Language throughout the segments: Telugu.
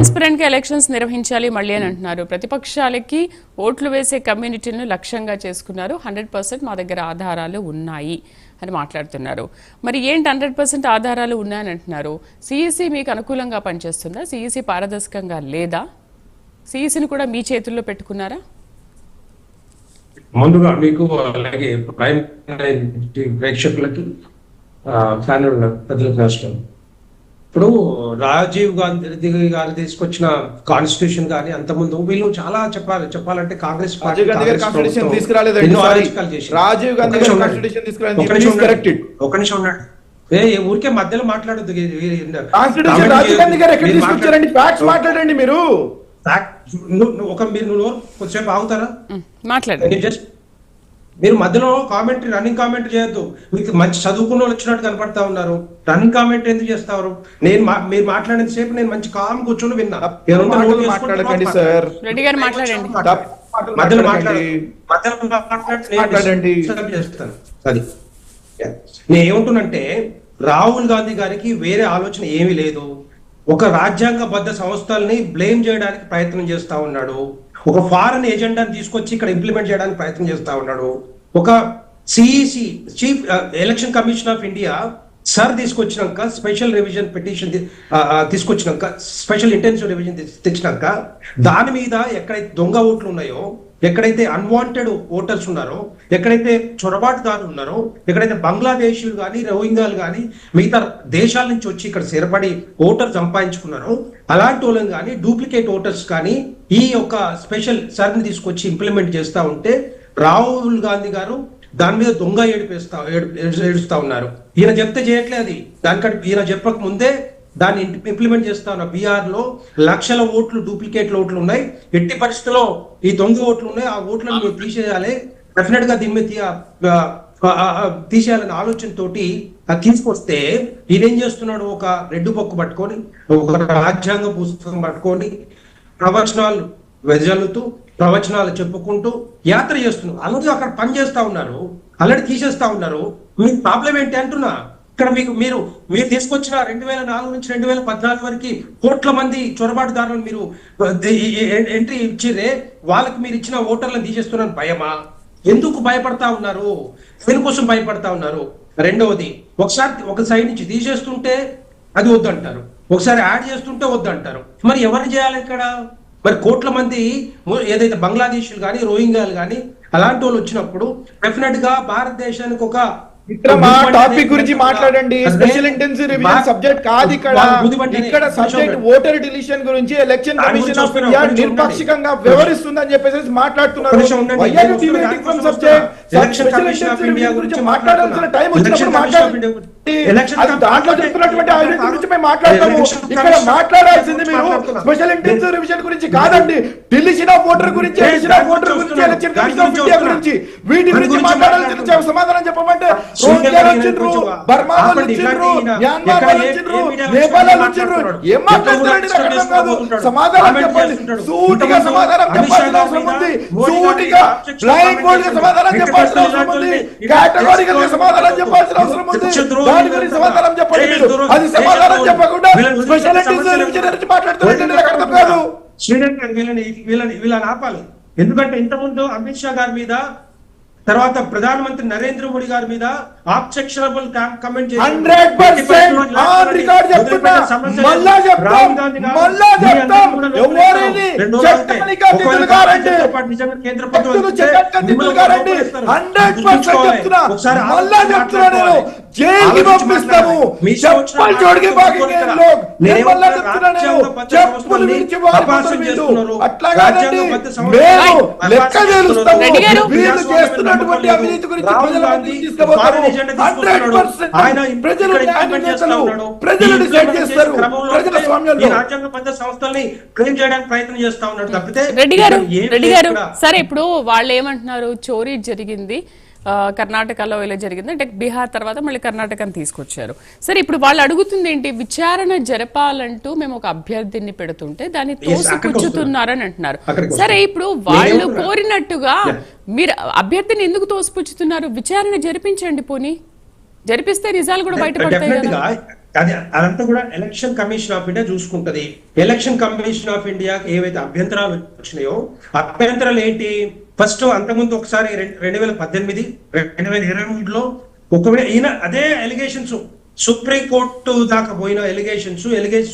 ట్రాన్స్పరెంట్ గా ఎలక్షన్స్ నిర్వహించాలి మళ్ళీ అని అంటున్నారు. ప్రతిపక్షాలకి ఓట్లు వేసే కమ్యూనిటీని లక్ష్యంగా చేసుకున్నారు. 100% మా దగ్గర ఆధారాలు ఉన్నాయి అని మాట్లాడుతున్నారు. మరి ఏంటి 100% ఆధారాలు ఉన్నాయని అంటున్నారు? సిఈసి మీకు అనుకూలంగా పనిచేస్తుందా? సిఈసి పారదర్శకంగా లేదా? సిఈసిని కూడా మీ చేతుల్లో పెట్టుకున్నారా? ముందుగా మీకు అలాగే ప్రైమ్ ప్రేక్షకులకి ప్రజలకు నష్టం. ఇప్పుడు రాజీవ్ గాంధీ గారు తీసుకొచ్చిన కాన్స్టిట్యూషన్ కానీ అంతకుముందు వీళ్ళు చాలా చెప్పాలంటే కాంగ్రెస్ పార్టీ ఒక నిమిషం ఉన్నాడు. ఊరికే మధ్యలో మాట్లాడద్దు. మాట్లాడండి మీరు మీరు కొద్దిసేపు ఆగుతారా? మాట్లాడండి. జస్ట్ మీరు మధ్యలో రన్నింగ్ కామెంట్ చేయొద్దు. మీకు మంచి చదువుకున్న వాళ్ళు వచ్చినట్టు కనపడతా ఉన్నారు. రన్నింగ్ కామెంట్ ఎందుకు చేస్తారు? మీరు మాట్లాడిన సేపు నేను మంచి కామ్ కూర్చొని విన్నా. చేస్తాను. అది నేను ఏమంటున్నంటే రాహుల్ గాంధీ గారికి వేరే ఆలోచన ఏమీ లేదు. ఒక రాజ్యాంగబద్ధ సంస్థల్ని బ్లేమ్ చేయడానికి ప్రయత్నం చేస్తా ఉన్నాడు. ఒక ఫారెన్ ఎజెండాని తీసుకొచ్చి ఇక్కడ ఇంప్లిమెంట్ చేయడానికి ప్రయత్నం చేస్తా ఉన్నాడు. ఒక CEC chief election commission of India sir తీసుకొచ్చినాక స్పెషల్ రివిజన్ పిటిషన్ తీసుకొచ్చినాక స్పెషల్ ఇంటెన్సివ్ రివిజన్ తెచ్చినాక దాని మీద ఎక్కడైతే దొంగ ఓట్లు ఉన్నాయో, ఎక్కడైతే అన్వాంటెడ్ ఓటర్స్ ఉన్నారో, ఎక్కడైతే చొరబాటుదారులు ఉన్నారో, ఎక్కడైతే బంగ్లాదేశీలు కానీ రోహింగ్యాలు కానీ మిగతా దేశాల నుంచి వచ్చి ఇక్కడ స్థిరపడి ఓటర్ సంపాదించుకున్నారో అలాంటి వాళ్ళని కానీ డూప్లికేట్ ఓటర్స్ కానీ ఈ యొక్క స్పెషల్ సర్ని తీసుకొచ్చి ఇంప్లిమెంట్ చేస్తా ఉంటే రాహుల్ గాంధీ గారు దాని మీద దొంగ ఏడుస్తా ఉన్నారు. ఈయన చెప్తే చేయట్లేదు. అది దానికంటే ఈయన చెప్పక ముందే దాన్ని ఇంప్లిమెంట్ చేస్తా ఉన్నా. బీహార్ లో లక్షల ఓట్లు డూప్లికేట్ ఓట్లు ఉన్నాయి. ఎట్టి పరిస్థితుల్లో ఈ దొంగ ఓట్లు ఉన్నాయి. ఆ ఓట్లను మీరు తీసేయాలి, డెఫినెట్ గా దీని మీద తీసేయాలనే ఆలోచనతోటి తీసుకొస్తే ఈయనేం చేస్తున్నాడు? ఒక రెడ్డు బొక్కు పట్టుకొని, ఒక రాజ్యాంగ పుస్తకం పట్టుకొని ప్రవచనాలు వెదజల్లుతూ ప్రవచనాలు చెప్పుకుంటూ యాత్ర చేస్తున్నారు. అలాగే అక్కడ పని చేస్తా ఉన్నారు, అలాంటి తీసేస్తా ఉన్నారు. మీకు ప్రాబ్లం ఏంటి అంటున్నా. ఇక్కడ మీరు తీసుకొచ్చిన 2004 నుంచి 2014 వరకు కోట్ల మంది చొరబాటుదారులను మీరు ఎంట్రీ ఇచ్చిరే, వాళ్ళకి మీరు ఇచ్చిన ఓటర్లను తీసేస్తున్నాను భయమా? ఎందుకు భయపడతా ఉన్నారు? దేనికోసం భయపడతా ఉన్నారు? రెండవది, ఒక సైడ్ నుంచి తీసేస్తుంటే అది వద్దంటారు, ఒకసారి యాడ్ చేస్తుంటే వద్దంటారు. మరి ఎవరిని చేయాలి ఇక్కడ? మరి కోట్ల మంది ఏదైతే బంగ్లాదేశీలు కానీ రోహింగ్యాలు కానీ అలాంటి వాళ్ళు వచ్చినప్పుడు డెఫినెట్ గా భారతదేశానికి ఒక టాపిక్ గురించి మాట్లాడండి. స్పెషల్ ఇంటెన్సివ్ రివిజన్ సబ్జెక్ట్ కాదు ఇక్కడ సబ్జెక్ట్ ఓటర్ డిలీషన్ గురించి ఎలక్షన్ కమిషన్ ఆఫ్ ఇండియా నిష్పాక్షికంగా వ్యవహరిస్తుందని చెప్పేసి మాట్లాడుతున్నారు. మాట్లాడాల్సిన టైం వచ్చినప్పుడు మాట్లాడండి. దాంట్లో చెప్తున్నటువంటి అవినీతి గురించి మేము మాట్లాడతాము. ఇక్కడ మాట్లాడాల్సింది మీరు స్పెషల్ ఇంటెన్సివ్ రివిజన్ గురించి కాదండి. డిలీషన్ ఆఫ్ ఓటర్ గురించి, ఎలక్షన్ ఆఫ్ ఓటర్ గురించి, ఎలక్షన్ కమిషన్ ఆఫ్ ఇండియా గురించి, వీటి గురించి మాట్లాడాల్సిన సమాధానం చెప్పమంటే సమాధానం చెప్పండి. సూటిగా సమాధానం చెప్పాల్సిన అవసరం ఉంది. సూటిగా బ్లైండ్ బోల్డ్ గా సమాధానం చెప్పాల్సిన అవసరం ఉంది. కేటగారికల్ గా సమాధానం చెప్పాల్సిన అవసరం ఉంది. దాని గురించి సమాధానం చెప్పండి. అది సమాధానం చెప్పకుండా స్పెషల్ ఇంటెన్సివ్ మాట్లాడుతున్నారు. నాకు అర్థం కాదు. శ్రీలంక వీళ్ళని ఆపాలి. ఎందుకంటే ఇంతకుముందు అమిత్ షా గారి మీద, తర్వాత ప్రధానమంత్రి నరేంద్ర మోడీ గారి మీద ఆబ్జెక్షనబుల్ కామెంట్ కేంద్ర ప్రభుత్వం అవినీతి గురించి ప్రజలు డిసైడ్ చేస్తారు. రాజ్యాంగబద్ధ సంస్థల్ని క్లెయిమ్ చేయడానికి ప్రయత్నం చేస్తా ఉన్నాడు తప్పితే. రెడ్డి గారు సరే, ఇప్పుడు వాళ్ళు ఏమంటున్నారు? చోరీ జరిగింది కర్ణాటకలో ఇలా జరిగింది అంటే బీహార్ తర్వాత మళ్ళీ కర్ణాటకని తీసుకొచ్చారు. సరే, ఇప్పుడు వాళ్ళు అడుగుతుంది ఏంటి? విచారణ జరపాలంటూ మేము ఒక అభ్యర్థిని పెడుతుంటే దాన్ని తోసిపుచ్చుతున్నారని అంటున్నారు. సరే, ఇప్పుడు వాళ్ళు కోరినట్టుగా మీరు అభ్యర్థిని ఎందుకు తోసిపుచ్చుతున్నారు? విచారణ జరిపించండి, పోనీ జరిపిస్తే నిజాలు కూడా బయటపడతాయి కదా. అదంతా కూడా ఎలక్షన్ కమిషన్ ఆఫ్ ఇండియా చూసుకుంటది. ఎలక్షన్ కమిషన్ ఆఫ్ ఇండియా ఏవైతే అభ్యంతరాలు వచ్చినాయో అభ్యంతరాలు ఏంటి? ఫస్ట్ అంతకుముందు ఒకసారి 2018, 2023లో ఒకవేళ ఈయన అదే ఎలిగేషన్స్ సుప్రీం కోర్టు దాకా పోయిన ఎలిగేషన్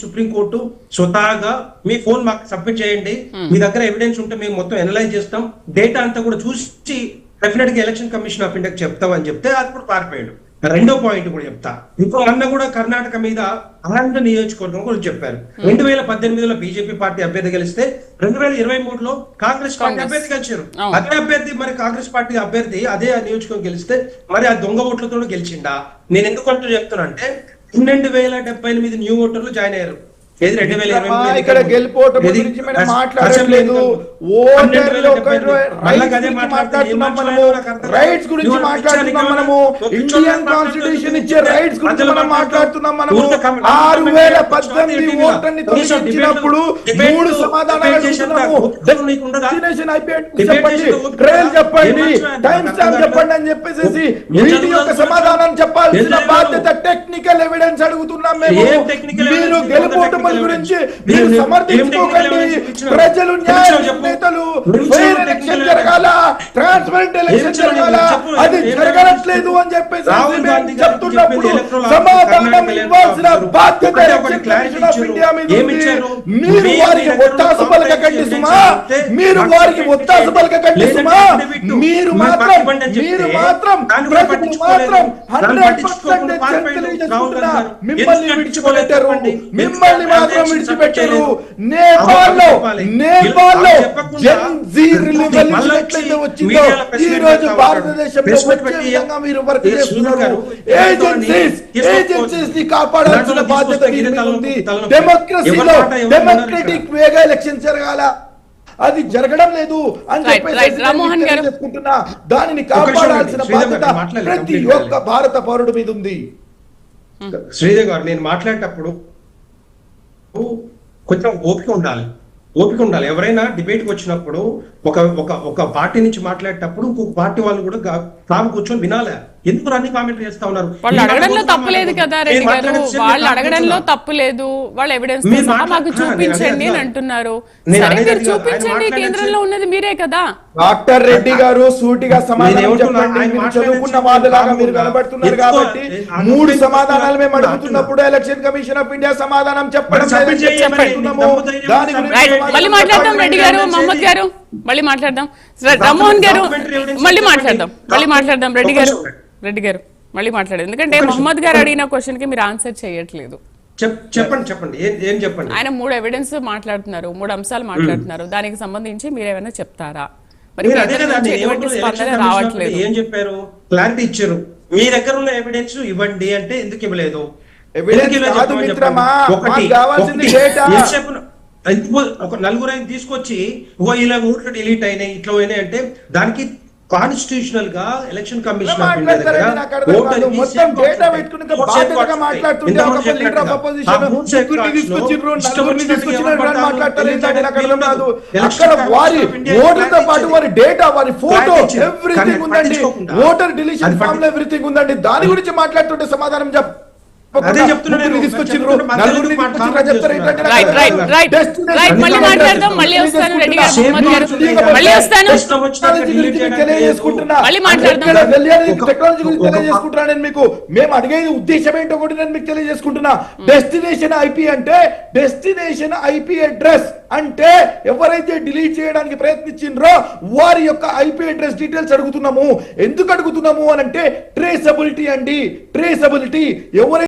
సుప్రీం కోర్టు స్వతహాగా మీ ఫోన్ మాకు సబ్మిట్ చేయండి, మీ దగ్గర ఎవిడెన్స్ ఉంటే మేము మొత్తం అనలైజ్ చేస్తాం, డేటా అంతా కూడా చూసి డెఫినెట్ గా ఎలక్షన్ కమిషన్ ఆఫ్ ఇండియాకి చెప్తామని చెప్తే అది కూడా పారిపోయాడు. రెండో పాయింట్ కూడా చెప్తా. ఇప్పుడు అన్న కూడా కర్ణాటక మీద ఆనంద నియోజకవర్గం కూడా చెప్పారు. 2018లో బీజేపీ పార్టీ అభ్యర్థి గెలిస్తే 2023లో కాంగ్రెస్ పార్టీ అభ్యర్థి గెలిచారు. అదే అభ్యర్థి మరి కాంగ్రెస్ పార్టీ అభ్యర్థి అదే నియోజకవర్గం గెలిస్తే మరి ఆ దొంగ ఓట్లతో గెలిచిండా? నేను ఎందుకంటూ చెప్తున్నా అంటే 12,078 న్యూ ఓటర్లు జాయిన్ అయ్యారు. ఇక్కడ గెలిపోవటం గురించి మనం మాట్లాడట్లేదు, రైట్స్ గురించి మాట్లాడుతున్నాం మనము, ఇండియన్ కాన్స్టిట్యూషన్ ఇచ్చే రైట్స్ గురించి మనం మాట్లాడుతున్నాం మనము. 6,018 ఓటర్ని తొలగించినప్పుడు 3 సమాధానాలు అడుగుతున్నాము. డెస్టినేషన్ అయిపోయింది చెప్పండి, ట్రయల్ చెప్పండి, టైం స్టాంప్ చెప్పండి అని చెప్పేసి వీటి యొక్క సమాధానం చెప్పాల్సిన బాధ్యత టెక్నికల్ ఎవిడెన్స్ అడుగుతున్నాం మేము. మీరు గెలిపోవటం గురించి మీరు సమర్థించుకోకండి. ప్రజలు నేతలు ఫెయిర్ ఎలక్షన్ జరగాల, ట్రాన్స్పరెంట్ ఎలక్షన్ జరగాల, అది జరగట్లేదు అని చెప్పేసి చెప్తున్నప్పుడు సమాధానం ఇవ్వాల్సిన బాధ్యత ఎలక్షన్ కమిషన్ ఆఫ్ ఇండియా మీద ఉంది. మీరు వారికి ఒత్తాసు పలకకండి సుమా, మీరు వారికి ఒత్తాసు పలకకండి సుమా. మీరు మాత్రం ప్రజలు మాత్రం 100% మిమ్మల్ని విడిచిపెట్టారు, మిమ్మల్ని మాత్రం విడిచిపెట్టారు. నేపాల్లో వచ్చిందో ఈ రోజు భారతదేశంలో వచ్చే విధంగా మీరు వర్క్ చేస్తున్నారు. ఏజెన్సీస్ ని కాపాడాల్సిన బాధ్యత మీరు మీద ఉంది. డెమోక్రసీలో డెమోక్రటిక్ వేగా ఎలక్షన్ జరగాల, అది జరగడం లేదు అని చెప్పేసి చెప్పుకుంటున్నా. దానిని కాపాడాల్సిన బాధ్యత ప్రతి ఒక్క భారత పౌరుడి మీద ఉంది. శ్రీదేవి గారు, నేను మాట్లాడేటప్పుడు కొంచెం ఓపిక ఉండాలి. ఎవరైనా డిబేట్ కి వచ్చినప్పుడు ఒక పార్టీ నుంచి మాట్లాడేటప్పుడు ఇంకొక పార్టీ వాళ్ళు కూడా తాము కూర్చొని వినాలి. ఎందుకు అన్ని కామెంట్ చేస్తా ఉన్నారు? వాళ్ళు అడగడంలో తప్పు లేదు కదా రెడ్డి గారు, వాళ్ళు అడగడంలో తప్పు లేదు. వాళ్ళు ఎవిడెన్స్ మాకు చూపించండి అని అంటున్నారు. సరే మీరు చూపించండి, కేంద్రంలో ఉన్నది మీరే కదా. డాక్టర్ రెడ్డి గారు సూటిగా సమాధానం చెప్పండి. మీరు చదువుకున్న వాళ్ళలాగా మీరు కనబడుతున్నారు కాబట్టి 3 సమాధానాలు మేము అడుగుతున్నప్పుడు ఎలక్షన్ కమిషన్ ఆఫ్ ఇండియా సమాధానం చెప్పడం మళ్ళీ మాట్లాడదాం రెడ్డి గారు, మహమ్మద్ గారు మళ్ళీ మాట్లాడదాం, రామ్మోహన్ గారు మళ్ళీ మాట్లాడదాం రెడ్డి గారు మళ్ళీ మాట్లాడదాం. ఎందుకంటే మహమ్మద్ గారు అడిగిన క్వశ్చన్ కి మీరు ఆన్సర్ చేయట్లేదు. చెప్పండి ఏం చెప్పండి. ఆయన 3 ఎవిడెన్స్ మాట్లాడుతున్నారు, 3 అంశాలు మాట్లాడుతున్నారు. దానికి సంబంధించి మీరేమైనా చెప్తారా? మరి ఎటువంటి స్పందన రావట్లేదు. ఏం చెప్పారు? క్లారిటీ ఇచ్చారు. మీ దగ్గర ఉన్న ఎవిడెన్స్ ఇవ్వండి అంటే ఎందుకు ఇవ్వలేదు? ఒక 4 తీసుకొచ్చి ఇలా ఓట్లు డిలీట్ అయినాయి, ఇట్లా అయినాయి అంటే దానికి కాన్స్టిట్యూషనల్ గా ఎలక్షన్ కమిషన్ ఆఫ్ ఇండియా దాని గురించి మాట్లాడుతుంటే సమాధానం మళ్ళీ మాట్లాడదాం, మళ్ళీ వస్తాను రెడ్డి గారు, మళ్ళీ వస్తాను, మళ్ళీ మాట్లాడదాం. టెక్నాలజీ గురించి తెలియజేసుకుంటున్నా నేను మీకు. మేము అడిగేది ఉద్దేశం ఏంటో కూడా నేను మీకు తెలియజేసుకుంటున్నా. డెస్టినేషన్ ఐపీ అంటే డెస్టినేషన్ ఐపీ అడ్రస్ అంటే ఎవరైతే డిలీట్ చేయడానికి ప్రయత్నించిండ్రో వారి యొక్క ఐపీ అడ్రస్ డీటెయిల్స్ అడుగుతున్నాము. ఎందుకు అడుగుతున్నాము అని అంటే ట్రేసబిలిటీ అండి, ట్రేసబిలిటీ. ఎవరైతే